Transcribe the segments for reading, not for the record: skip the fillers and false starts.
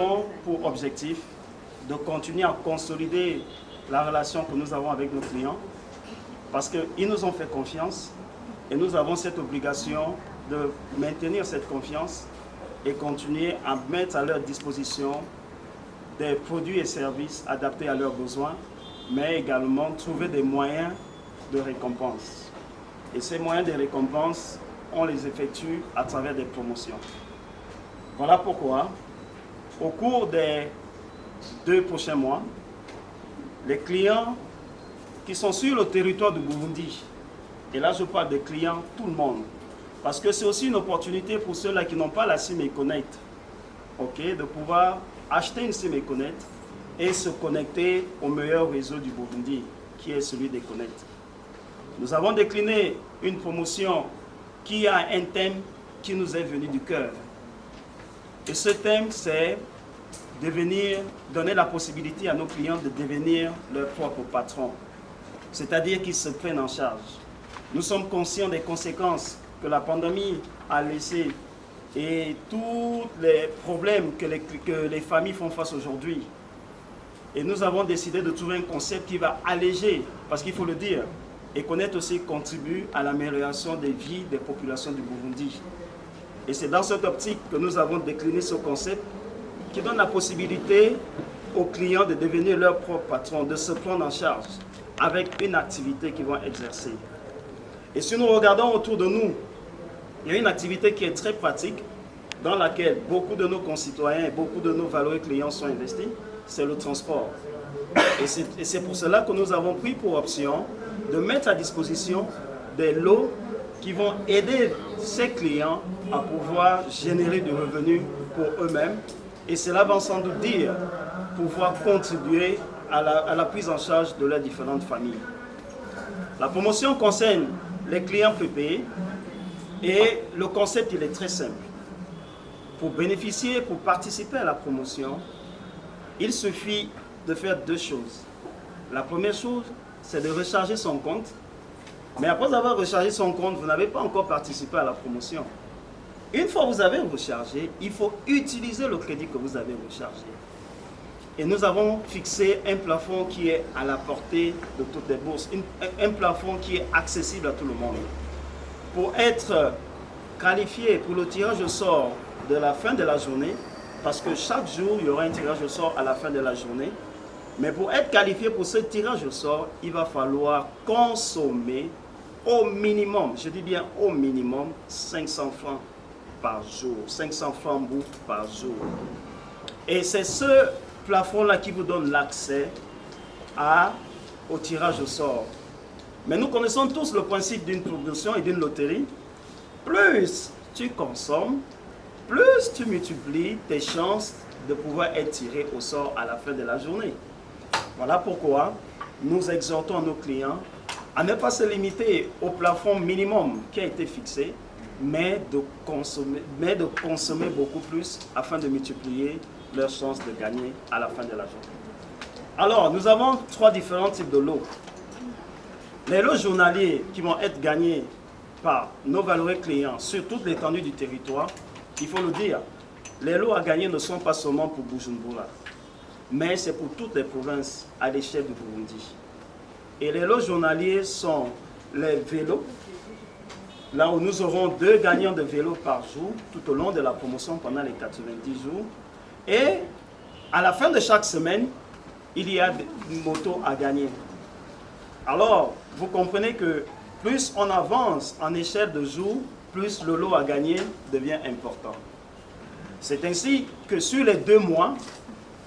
avons pour objectif de continuer à consolider la relation que nous avons avec nos clients parce qu'ils nous ont fait confiance et nous avons cette obligation de maintenir cette confiance et continuer à mettre à leur disposition des produits et services adaptés à leurs besoins, mais également trouver des moyens de récompense. Et ces moyens de récompense, on les effectue à travers des promotions. Voilà pourquoi, au cours des 2 prochains mois, les clients qui sont sur le territoire du Burundi, et là je parle des clients, tout le monde, parce que c'est aussi une opportunité pour ceux-là qui n'ont pas la SIM Econnect, de pouvoir acheter une SIM Econnect et se connecter au meilleur réseau du Burundi, qui est celui d'Econnect. Nous avons décliné une promotion qui a un thème qui nous est venu du cœur. Et ce thème, c'est donner la possibilité à nos clients de devenir leur propre patron, c'est-à-dire qu'ils se prennent en charge. Nous sommes conscients des conséquences que la pandémie a laissées et tous les problèmes que les familles font face aujourd'hui. Et nous avons décidé de trouver un concept qui va alléger, parce qu'il faut le dire, Econnect aussi contribue à l'amélioration des vies des populations du Burundi. Et c'est dans cette optique que nous avons décliné ce concept qui donne la possibilité aux clients de devenir leur propre patron, de se prendre en charge avec une activité qu'ils vont exercer. Et si nous regardons autour de nous, il y a une activité qui est très pratique, dans laquelle beaucoup de nos concitoyens et beaucoup de nos valeureux clients sont investis, c'est le transport. Et c'est pour cela que nous avons pris pour option de mettre à disposition des lots qui vont aider ces clients à pouvoir générer du revenu pour eux-mêmes. Et cela va sans doute dire pouvoir contribuer à la prise en charge de leurs différentes familles. La promotion concerne les clients prépayés et le concept il est très simple. Pour bénéficier, pour participer à la promotion, il suffit de faire 2 choses. La première chose, c'est de recharger son compte. Mais après avoir rechargé son compte, vous n'avez pas encore participé à la promotion. Une fois que vous avez rechargé, il faut utiliser le crédit que vous avez rechargé. Et nous avons fixé un plafond qui est à la portée de toutes les bourses, un plafond qui est accessible à tout le monde. Pour être qualifié pour le tirage au sort de la fin de la journée, parce que chaque jour, il y aura un tirage au sort à la fin de la journée, mais pour être qualifié pour ce tirage au sort, il va falloir consommer au minimum, je dis bien au minimum, 500 francs par jour, 500 francs bouffe par jour. Et c'est ce plafond-là qui vous donne l'accès au tirage au sort. Mais nous connaissons tous le principe d'une promotion et d'une loterie. Plus tu consommes, plus tu multiplies tes chances de pouvoir être tiré au sort à la fin de la journée. Voilà pourquoi nous exhortons nos clients à ne pas se limiter au plafond minimum qui a été fixé, mais de consommer beaucoup plus afin de multiplier leurs chances de gagner à la fin de la journée. Alors, nous avons 3 différents types de lots. Les lots journaliers qui vont être gagnés par nos valeureux clients sur toute l'étendue du territoire, il faut le dire, les lots à gagner ne sont pas seulement pour Bujumbura, mais c'est pour toutes les provinces à l'échelle du Burundi. Et les lots journaliers sont les vélos, là où nous aurons 2 gagnants de vélos par jour tout au long de la promotion pendant les 90 jours. Et à la fin de chaque semaine, il y a une moto à gagner. Alors, vous comprenez que plus on avance en échelle de jours, plus le lot à gagner devient important. C'est ainsi que sur les 2 mois,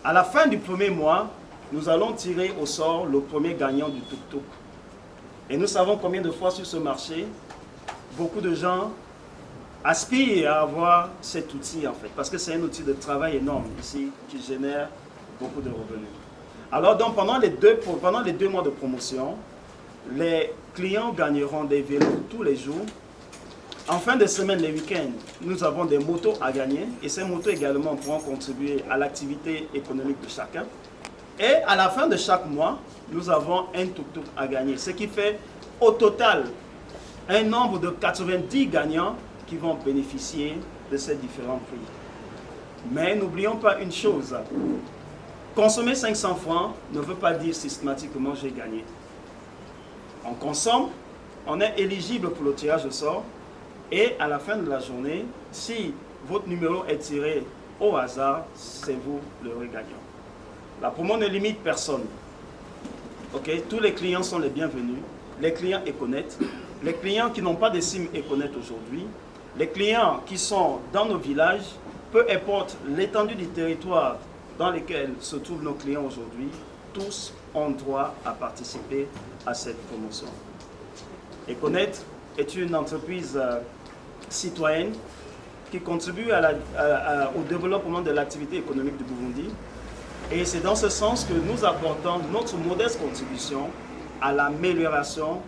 à la fin du premier mois, nous allons tirer au sort le premier gagnant du tuk-tuk. Et nous savons combien de fois sur ce marché, beaucoup de gens aspirent à avoir cet outil en fait, parce que c'est un outil de travail énorme ici qui génère beaucoup de revenus. Alors donc pendant les 2 mois de promotion, les clients gagneront des vélos tous les jours. En fin de semaine, les week-ends, nous avons des motos à gagner et ces motos également pourront contribuer à l'activité économique de chacun. Et à la fin de chaque mois, nous avons un tuk-tuk à gagner, ce qui fait au total un nombre de 90 gagnants qui vont bénéficier de ces différents prix. Mais n'oublions pas une chose. Consommer 500 francs ne veut pas dire systématiquement j'ai gagné. On consomme, on est éligible pour le tirage au sort et à la fin de la journée, si votre numéro est tiré au hasard, c'est vous le gagnant. La promo ne limite personne. Okay? Tous les clients sont les bienvenus. Les clients Econet, les clients qui n'ont pas de SIM Econet aujourd'hui, les clients qui sont dans nos villages, peu importe l'étendue du territoire dans lequel se trouvent nos clients aujourd'hui, tous ont droit à participer à cette promotion. Econet est une entreprise citoyenne qui contribue au développement de l'activité économique du Burundi. Et c'est dans ce sens que nous apportons notre modeste contribution à l'amélioration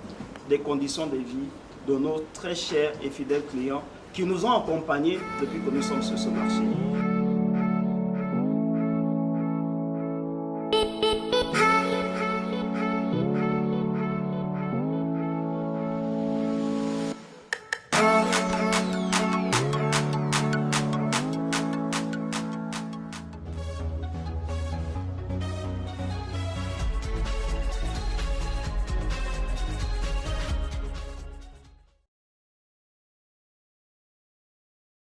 des conditions de vie de nos très chers et fidèles clients qui nous ont accompagnés depuis que nous sommes sur ce marché.